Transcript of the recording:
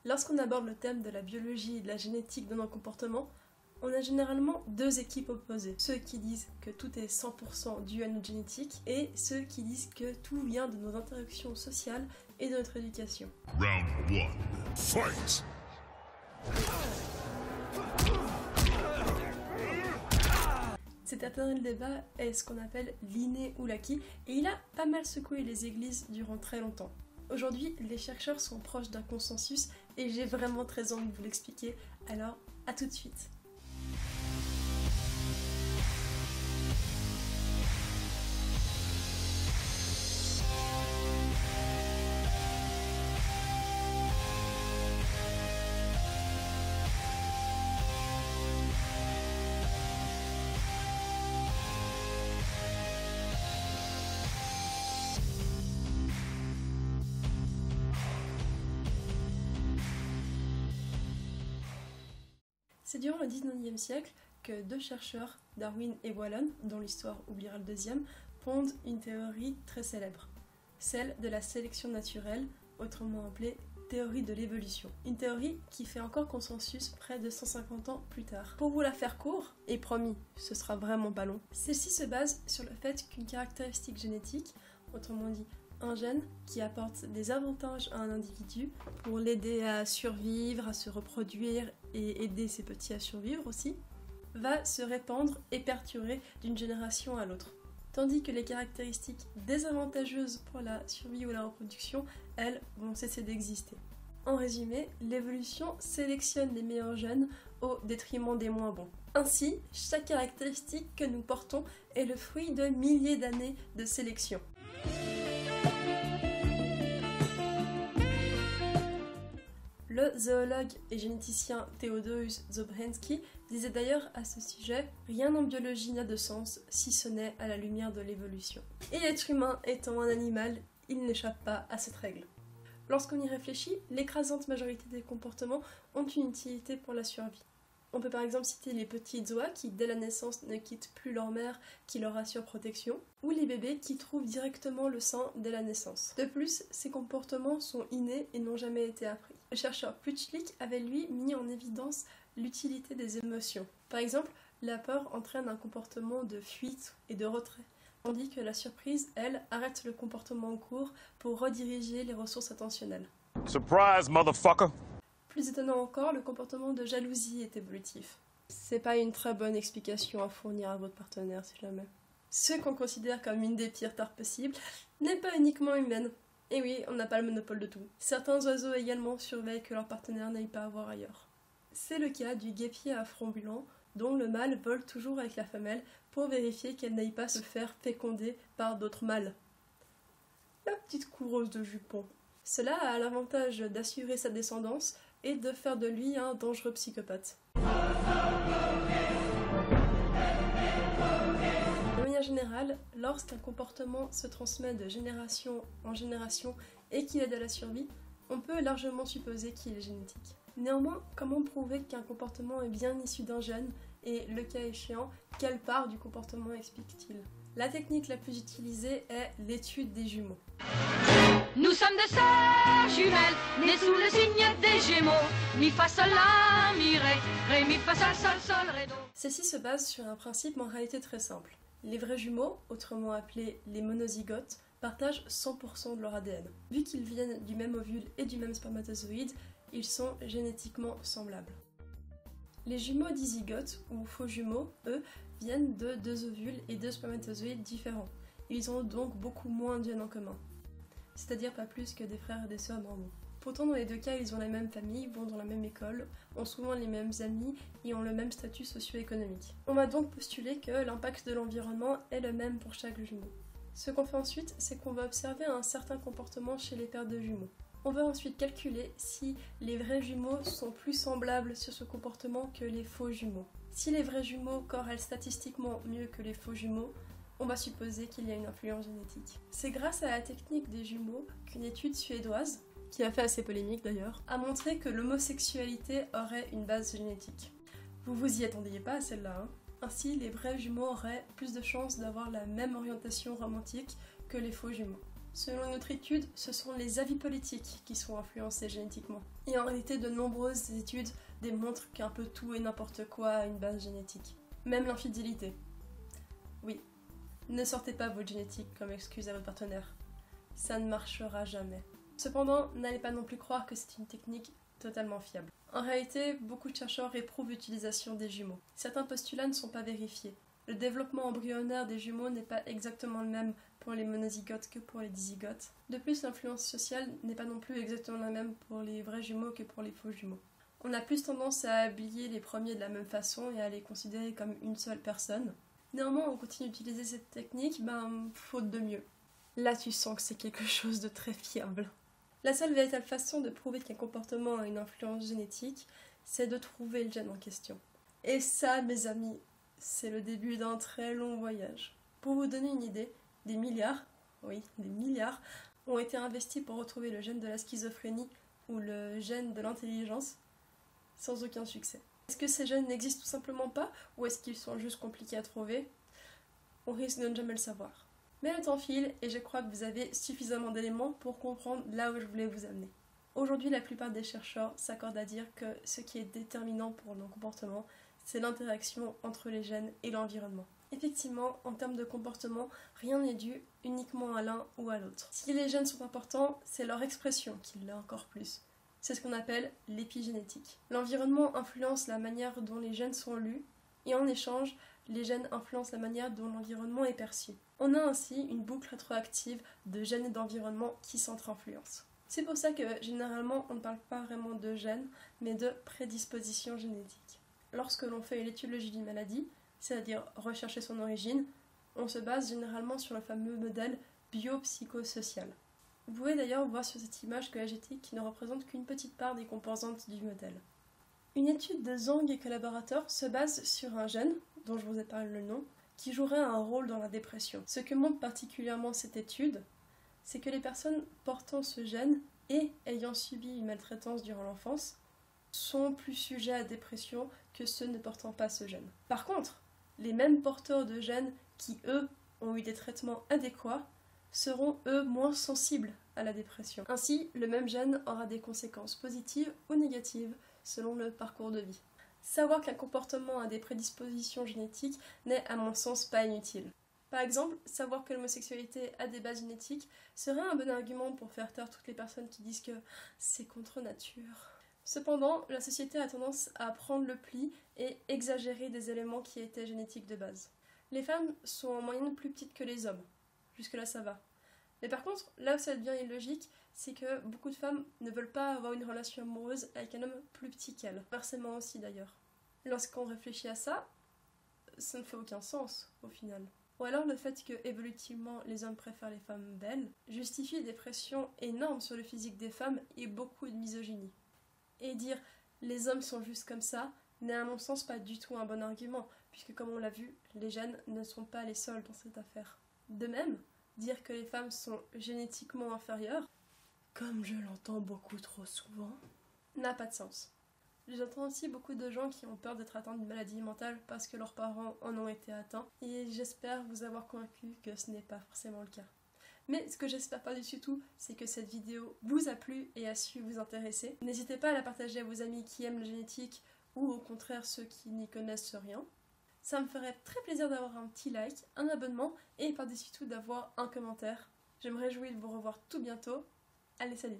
Lorsqu'on aborde le thème de la biologie et de la génétique dans nos comportements, on a généralement deux équipes opposées. Ceux qui disent que tout est 100% dû à notre génétique et ceux qui disent que tout vient de nos interactions sociales et de notre éducation. Round 1. Fight! Cet éternel débat est ce qu'on appelle l'inné ou l'acquis et il a pas mal secoué les églises durant très longtemps. Aujourd'hui, les chercheurs sont proches d'un consensus et j'ai vraiment très envie de vous l'expliquer, alors à tout de suite. C'est durant le 19e siècle que deux chercheurs, Darwin et Wallace, dont l'histoire oubliera le deuxième, pondent une théorie très célèbre, celle de la sélection naturelle, autrement appelée théorie de l'évolution. Une théorie qui fait encore consensus près de 150 ans plus tard. Pour vous la faire court, et promis, ce sera vraiment pas long, celle-ci se base sur le fait qu'une caractéristique génétique, autrement dit un gène qui apporte des avantages à un individu pour l'aider à survivre, à se reproduire et aider ses petits à survivre aussi, va se répandre et perdurer d'une génération à l'autre. Tandis que les caractéristiques désavantageuses pour la survie ou la reproduction, elles, vont cesser d'exister. En résumé, l'évolution sélectionne les meilleurs gènes au détriment des moins bons. Ainsi, chaque caractéristique que nous portons est le fruit de milliers d'années de sélection. Le zoologue et généticien Théodorus Dobzhansky disait d'ailleurs à ce sujet « Rien en biologie n'a de sens si ce n'est à la lumière de l'évolution ». Et l'être humain étant un animal, il n'échappe pas à cette règle. Lorsqu'on y réfléchit, l'écrasante majorité des comportements ont une utilité pour la survie. On peut par exemple citer les petites oies qui, dès la naissance, ne quittent plus leur mère qui leur assure protection, ou les bébés qui trouvent directement le sein dès la naissance. De plus, ces comportements sont innés et n'ont jamais été appris. Le chercheur Plutchlik avait lui mis en évidence l'utilité des émotions. Par exemple, la peur entraîne un comportement de fuite et de retrait, tandis que la surprise, elle, arrête le comportement en cours pour rediriger les ressources attentionnelles. Surprise, motherfucker! Plus étonnant encore, le comportement de jalousie est évolutif. C'est pas une très bonne explication à fournir à votre partenaire si jamais. Ce qu'on considère comme une des pires tares possibles n'est pas uniquement humaine. Et oui, on n'a pas le monopole de tout. Certains oiseaux également surveillent que leur partenaire n'aille pas à voir ailleurs. C'est le cas du guépier à front brûlant, dont le mâle vole toujours avec la femelle pour vérifier qu'elle n'aille pas se faire féconder par d'autres mâles. La petite coureuse de jupons. Cela a l'avantage d'assurer sa descendance et de faire de lui un dangereux psychopathe. De manière générale, lorsqu'un comportement se transmet de génération en génération et qu'il aide à la survie, on peut largement supposer qu'il est génétique. Néanmoins, comment prouver qu'un comportement est bien issu d'un gène et, le cas échéant, quelle part du comportement explique-t-il? La technique la plus utilisée est l'étude des jumeaux. Nous sommes deux sœurs jumelles, nées sous le signe des Gémeaux. Mi fa sol la, mi ré, mi fa sol sol sol ré do. Celle-ci se base sur un principe en réalité très simple. Les vrais jumeaux, autrement appelés les monozygotes, partagent 100% de leur ADN. Vu qu'ils viennent du même ovule et du même spermatozoïde, ils sont génétiquement semblables. Les jumeaux dizygotes, ou faux jumeaux, eux, viennent de deux ovules et deux spermatozoïdes différents. Ils ont donc beaucoup moins de gènes en commun. C'est-à-dire pas plus que des frères et des sœurs normaux. Pourtant, dans les deux cas, ils ont la même famille, vont dans la même école, ont souvent les mêmes amis et ont le même statut socio-économique. On va donc postuler que l'impact de l'environnement est le même pour chaque jumeau. Ce qu'on fait ensuite, c'est qu'on va observer un certain comportement chez les paires de jumeaux. On va ensuite calculer si les vrais jumeaux sont plus semblables sur ce comportement que les faux jumeaux. Si les vrais jumeaux corrèlent statistiquement mieux que les faux jumeaux, on va supposer qu'il y a une influence génétique. C'est grâce à la technique des jumeaux qu'une étude suédoise, qui a fait assez polémique d'ailleurs, a montré que l'homosexualité aurait une base génétique. Vous vous y attendiez pas à celle-là, hein? Ainsi, les vrais jumeaux auraient plus de chances d'avoir la même orientation romantique que les faux jumeaux. Selon une autre étude, ce sont les avis politiques qui sont influencés génétiquement. Et en réalité, de nombreuses études démontrent qu'un peu tout et n'importe quoi a une base génétique. Même l'infidélité. Oui, ne sortez pas votre génétique comme excuse à votre partenaire. Ça ne marchera jamais. Cependant, n'allez pas non plus croire que c'est une technique totalement fiable. En réalité, beaucoup de chercheurs éprouvent l'utilisation des jumeaux. Certains postulats ne sont pas vérifiés. Le développement embryonnaire des jumeaux n'est pas exactement le même pour les monozygotes que pour les dizygotes. De plus, l'influence sociale n'est pas non plus exactement la même pour les vrais jumeaux que pour les faux jumeaux. On a plus tendance à habiller les premiers de la même façon et à les considérer comme une seule personne. Néanmoins, on continue d'utiliser cette technique, faute de mieux. Là, tu sens que c'est quelque chose de très fiable. La seule véritable façon de prouver qu'un comportement a une influence génétique, c'est de trouver le gène en question. Et ça, mes amis, c'est le début d'un très long voyage. Pour vous donner une idée, des milliards ont été investis pour retrouver le gène de la schizophrénie ou le gène de l'intelligence, sans aucun succès. Est-ce que ces gènes n'existent tout simplement pas, ou est-ce qu'ils sont juste compliqués à trouver? On risque de ne jamais le savoir. Mais le temps file, et je crois que vous avez suffisamment d'éléments pour comprendre là où je voulais vous amener. Aujourd'hui, la plupart des chercheurs s'accordent à dire que ce qui est déterminant pour nos comportements, c'est l'interaction entre les gènes et l'environnement. Effectivement, en termes de comportement, rien n'est dû uniquement à l'un ou à l'autre. Si les gènes sont importants, c'est leur expression qui l'est encore plus. C'est ce qu'on appelle l'épigénétique. L'environnement influence la manière dont les gènes sont lus, et en échange, les gènes influencent la manière dont l'environnement est perçu. On a ainsi une boucle rétroactive de gènes et d'environnement qui s'entre-influencent. C'est pour ça que généralement on ne parle pas vraiment de gènes, mais de prédisposition génétique. Lorsque l'on fait l'étiologie d'une maladie, c'est-à-dire rechercher son origine, on se base généralement sur le fameux modèle biopsychosocial. Vous pouvez d'ailleurs voir sur cette image que la génétique ne représente qu'une petite part des composantes du modèle. Une étude de Zhang et collaborateurs se base sur un gène, dont je vous ai parlé le nom, qui jouerait un rôle dans la dépression. Ce que montre particulièrement cette étude, c'est que les personnes portant ce gène et ayant subi une maltraitance durant l'enfance sont plus sujets à la dépression que ceux ne portant pas ce gène. Par contre, les mêmes porteurs de gènes qui, eux, ont eu des traitements adéquats, seront, eux, moins sensibles à la dépression. Ainsi, le même gène aura des conséquences positives ou négatives selon le parcours de vie. Savoir qu'un comportement a des prédispositions génétiques n'est, à mon sens, pas inutile. Par exemple, savoir que l'homosexualité a des bases génétiques serait un bon argument pour faire taire toutes les personnes qui disent que c'est contre nature. Cependant, la société a tendance à prendre le pli et exagérer des éléments qui étaient génétiques de base. Les femmes sont en moyenne plus petites que les hommes. Jusque-là, ça va. Mais par contre, là où ça devient illogique, c'est que beaucoup de femmes ne veulent pas avoir une relation amoureuse avec un homme plus petit qu'elles. Inversement aussi d'ailleurs. Lorsqu'on réfléchit à ça, ça ne fait aucun sens au final. Ou alors le fait que, évolutivement, les hommes préfèrent les femmes belles, justifie des pressions énormes sur le physique des femmes et beaucoup de misogynie. Et dire « les hommes sont juste comme ça » n'est à mon sens pas du tout un bon argument, puisque comme on l'a vu, les gènes ne sont pas les seuls dans cette affaire. De même, dire que les femmes sont génétiquement inférieures, comme je l'entends beaucoup trop souvent, n'a pas de sens. J'entends aussi beaucoup de gens qui ont peur d'être atteints d'une maladie mentale parce que leurs parents en ont été atteints, et j'espère vous avoir convaincu que ce n'est pas forcément le cas. Mais ce que j'espère par-dessus tout, c'est que cette vidéo vous a plu et a su vous intéresser. N'hésitez pas à la partager à vos amis qui aiment la génétique ou au contraire ceux qui n'y connaissent rien. Ça me ferait très plaisir d'avoir un petit like, un abonnement et par-dessus tout d'avoir un commentaire. Je me réjouis de vous revoir tout bientôt. Allez, salut!